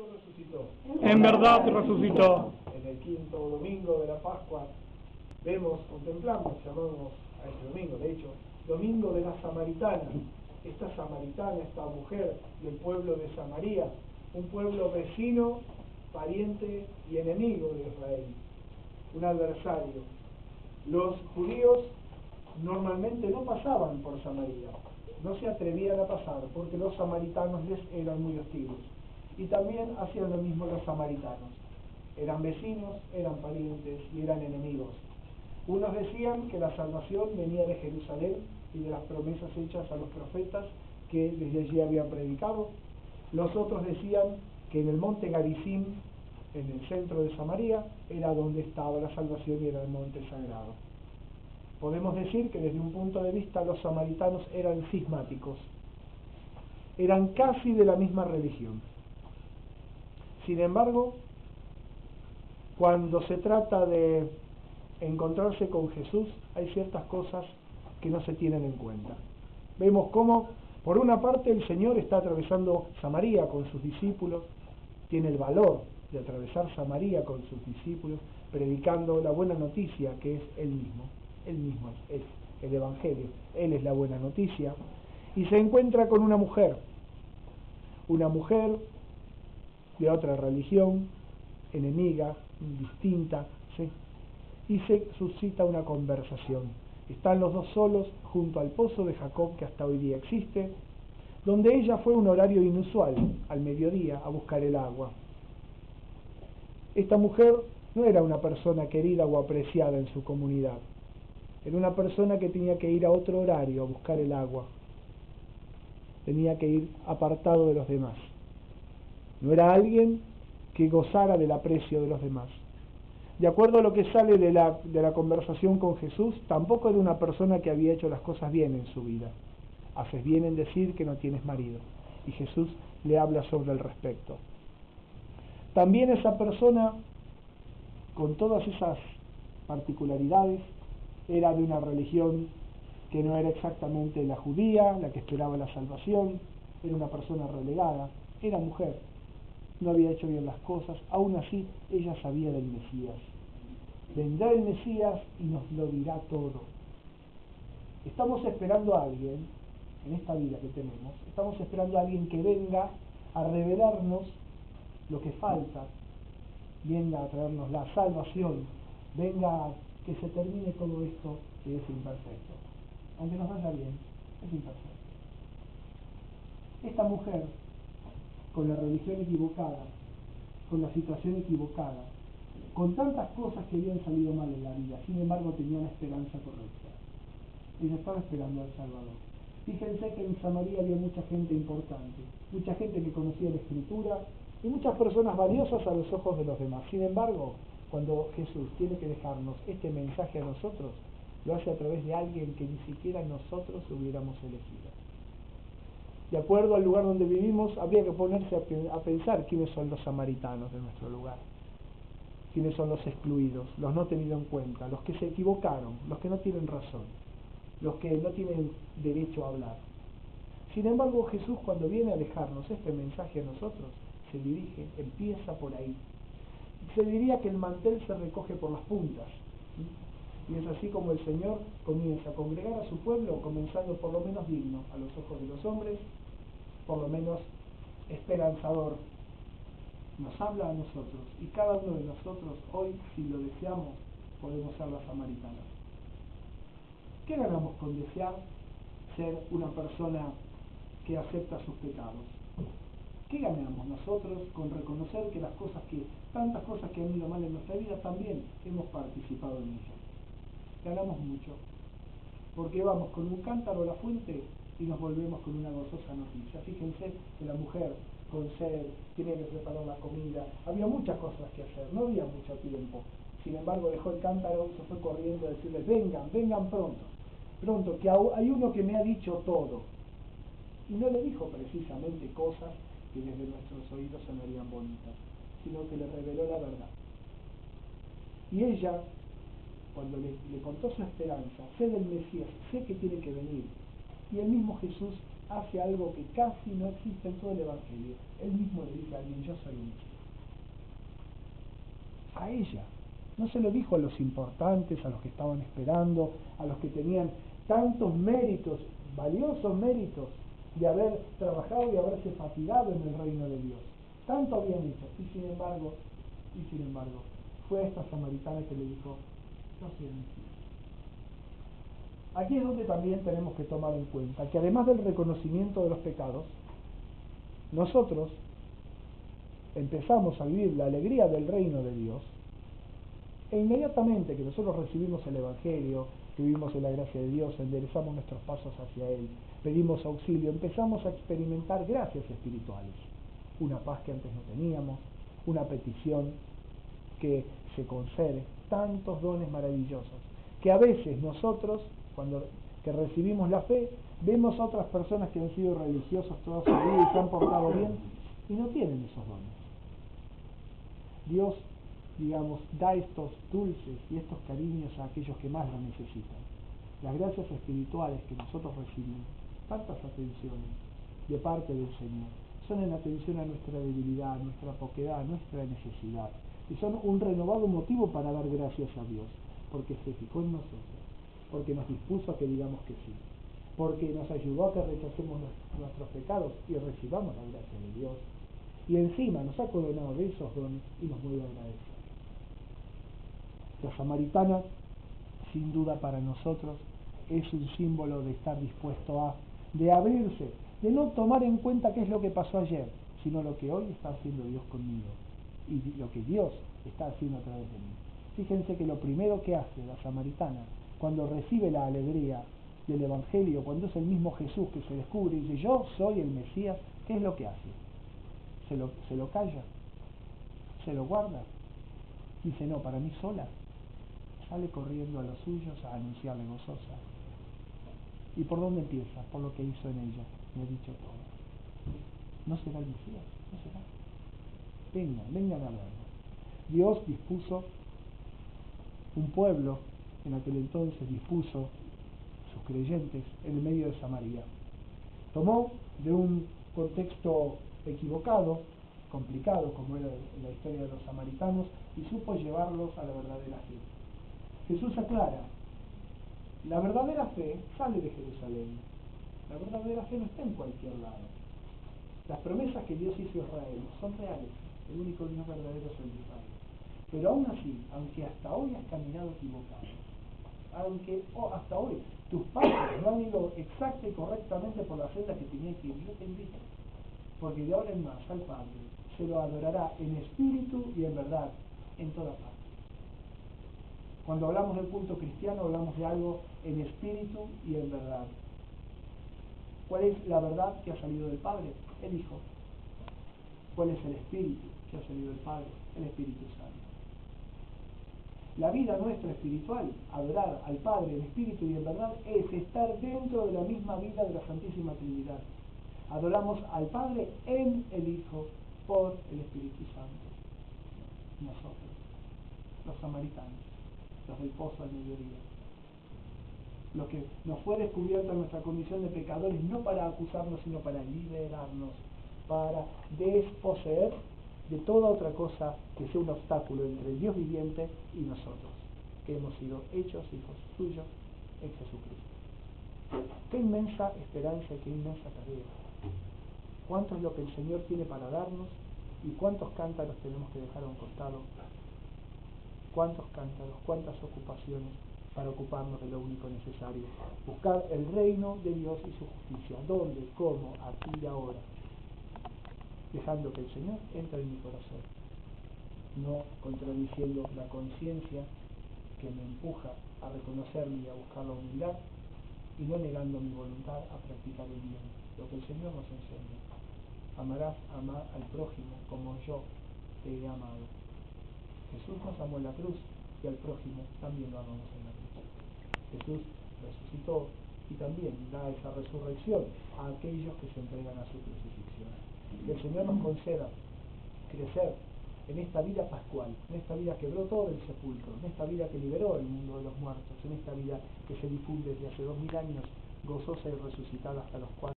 Resucitó. En verdad resucitó. En el quinto domingo de la Pascua contemplamos, llamamos a este domingo, de hecho, Domingo de la Samaritana. Esta samaritana, esta mujer del pueblo de Samaria, un pueblo vecino, pariente y enemigo de Israel, un adversario. Los judíos normalmente no pasaban por Samaria, no se atrevían a pasar porque los samaritanos les eran muy hostiles. Y también hacían lo mismo los samaritanos. Eran vecinos, eran parientes y eran enemigos. Unos decían que la salvación venía de Jerusalén y de las promesas hechas a los profetas que desde allí habían predicado. Los otros decían que en el monte Garizim, en el centro de Samaria, era donde estaba la salvación y era el monte sagrado. Podemos decir que desde un punto de vista los samaritanos eran cismáticos. Eran casi de la misma religión. Sin embargo, cuando se trata de encontrarse con Jesús, hay ciertas cosas que no se tienen en cuenta. Vemos cómo, por una parte, el Señor está atravesando Samaria con sus discípulos, tiene el valor de atravesar Samaria con sus discípulos, predicando la buena noticia que es Él mismo es el Evangelio, Él es la buena noticia, y se encuentra con una mujer de otra religión, enemiga, distinta, ¿sí? Y se suscita una conversación. Están los dos solos junto al pozo de Jacob que hasta hoy día existe, donde ella fue un horario inusual, al mediodía, a buscar el agua. Esta mujer no era una persona querida o apreciada en su comunidad, era una persona que tenía que ir a otro horario a buscar el agua, tenía que ir apartado de los demás. No era alguien que gozara del aprecio de los demás. De acuerdo a lo que sale de la conversación con Jesús, tampoco era una persona que había hecho las cosas bien en su vida. Haces bien en decir que no tienes marido. Y Jesús le habla sobre el respecto. También esa persona, con todas esas particularidades, era de una religión que no era exactamente la judía, la que esperaba la salvación, era una persona relegada, era mujer. No había hecho bien las cosas, aún así ella sabía del Mesías. Vendrá el Mesías y nos lo dirá todo. Estamos esperando a alguien, en esta vida que tenemos, estamos esperando a alguien que venga a revelarnos lo que falta, venga a traernos la salvación, venga a que se termine todo esto que es imperfecto. Aunque nos vaya bien, es imperfecto. Esta mujer, con la religión equivocada, con la situación equivocada, con tantas cosas que habían salido mal en la vida, sin embargo tenía una esperanza correcta. Ella estaba esperando al Salvador. Fíjense que en Samaria había mucha gente importante, mucha gente que conocía la Escritura y muchas personas valiosas a los ojos de los demás. Sin embargo, cuando Jesús tiene que dejarnos este mensaje a nosotros, lo hace a través de alguien que ni siquiera nosotros hubiéramos elegido. De acuerdo al lugar donde vivimos, habría que ponerse a pensar quiénes son los samaritanos de nuestro lugar, quiénes son los excluidos, los no tenidos en cuenta, los que se equivocaron, los que no tienen razón, los que no tienen derecho a hablar. Sin embargo, Jesús, cuando viene a dejarnos este mensaje a nosotros, empieza por ahí. Se diría que el mantel se recoge por las puntas, ¿sí? Y es así como el Señor comienza a congregar a su pueblo, comenzando por lo menos digno a los ojos de los hombres, por lo menos esperanzador. Nos habla a nosotros, y cada uno de nosotros hoy, si lo deseamos, podemos ser la samaritana. ¿Qué ganamos con desear ser una persona que acepta sus pecados? ¿Qué ganamos nosotros con reconocer que tantas cosas que han ido mal en nuestra vida, también hemos participado en ello? Ganamos mucho, porque vamos con un cántaro a la fuente y nos volvemos con una gozosa noticia. Fíjense que la mujer con sed tiene que preparar la comida, había muchas cosas que hacer, no había mucho tiempo. Sin embargo, dejó el cántaro y se fue corriendo a decirles: vengan pronto, que hay uno que me ha dicho todo. Y no le dijo precisamente cosas que desde nuestros oídos sonarían bonitas, sino que le reveló la verdad. Y ella, cuando le contó su esperanza, sé del Mesías, sé que tiene que venir, y el mismo Jesús hace algo que casi no existe en todo el Evangelio. Él mismo le dice a alguien, yo soy el Mesías. A ella. No se lo dijo a los importantes, a los que estaban esperando, a los que tenían tantos méritos, valiosos méritos, de haber trabajado y haberse fatigado en el reino de Dios. Tanto habían hecho. Y sin embargo, fue a esta samaritana que le dijo, yo soy el Mesías. Aquí es donde también tenemos que tomar en cuenta que además del reconocimiento de los pecados, nosotros empezamos a vivir la alegría del reino de Dios, e inmediatamente que nosotros recibimos el Evangelio, que vivimos en la gracia de Dios, enderezamos nuestros pasos hacia Él, pedimos auxilio, empezamos a experimentar gracias espirituales, una paz que antes no teníamos, una petición que se concede, tantos dones maravillosos, que a veces nosotros, que recibimos la fe, vemos a otras personas que han sido religiosos toda su vida y se han portado bien y no tienen esos dones. Dios, digamos, da estos dulces y estos cariños a aquellos que más lo necesitan. Las gracias espirituales que nosotros recibimos, tantas atenciones de parte del Señor, son en atención a nuestra debilidad, a nuestra poquedad, a nuestra necesidad, y son un renovado motivo para dar gracias a Dios, porque se fijó en nosotros, porque nos dispuso a que digamos que sí, porque nos ayudó a que rechacemos nuestros pecados y recibamos la gracia de Dios, y encima nos ha coronado de esos dones y nos vuelve a agradecer. La samaritana, sin duda para nosotros, es un símbolo de estar dispuesto de abrirse, de no tomar en cuenta qué es lo que pasó ayer, sino lo que hoy está haciendo Dios conmigo y lo que Dios está haciendo a través de mí. Fíjense que lo primero que hace la samaritana cuando recibe la alegría del Evangelio, cuando es el mismo Jesús que se descubre y dice, yo soy el Mesías, ¿qué es lo que hace? Se lo calla, se lo guarda, dice, no, para mí sola. Sale corriendo a los suyos a anunciarle gozosa. ¿Y por dónde empieza? Por lo que hizo en ella. Me ha dicho todo. ¿No será el Mesías? ¿No será? Vengan a verlo. Dios dispuso un pueblo, en aquel entonces dispuso sus creyentes en el medio de Samaria. Tomó de un contexto equivocado, complicado, como era la historia de los samaritanos, y supo llevarlos a la verdadera fe. Jesús aclara, la verdadera fe sale de Jerusalén, la verdadera fe no está en cualquier lado. Las promesas que Dios hizo a Israel son reales, el único Dios verdadero es el de Israel. Pero aún así, aunque hasta hoy has caminado equivocado, aunque hasta hoy tus pasos no han ido exacta y correctamente por la senda que tenía que ir, yo te invito, porque de ahora en más al Padre se lo adorará en espíritu y en verdad, en toda parte. Cuando hablamos del culto cristiano, hablamos de algo en espíritu y en verdad. ¿Cuál es la verdad que ha salido del Padre? El Hijo. ¿Cuál es el espíritu que ha salido del Padre? El Espíritu Santo. La vida nuestra espiritual, adorar al Padre en espíritu y en verdad, es estar dentro de la misma vida de la Santísima Trinidad. Adoramos al Padre en el Hijo por el Espíritu Santo. Nosotros, los samaritanos, los del pozo al mediodía. Lo que nos fue descubierta nuestra condición de pecadores, no para acusarnos, sino para liberarnos, para desposeer de toda otra cosa que sea un obstáculo entre el Dios viviente y nosotros, que hemos sido hechos hijos suyos en Jesucristo. Qué inmensa esperanza y qué inmensa tarea. Cuánto es lo que el Señor tiene para darnos y cuántos cántaros tenemos que dejar a un costado. Cuántos cántaros, cuántas ocupaciones para ocuparnos de lo único necesario. Buscar el reino de Dios y su justicia. ¿Dónde? ¿Cómo? Aquí y ahora. Dejando que el Señor entre en mi corazón. No contradiciendo la conciencia que me empuja a reconocerme y a buscar la humildad, y no negando mi voluntad a practicar el bien. Lo que el Señor nos enseña. Amarás al prójimo como yo te he amado. Jesús nos amó en la cruz y al prójimo también lo amamos en la cruz. Jesús resucitó y también da esa resurrección a aquellos que se entregan a su crucifixión. Que el Señor nos conceda crecer en esta vida pascual, en esta vida que brotó del sepulcro, en esta vida que liberó el mundo de los muertos, en esta vida que se difunde desde hace 2000 años, gozosa y resucitada hasta los cuales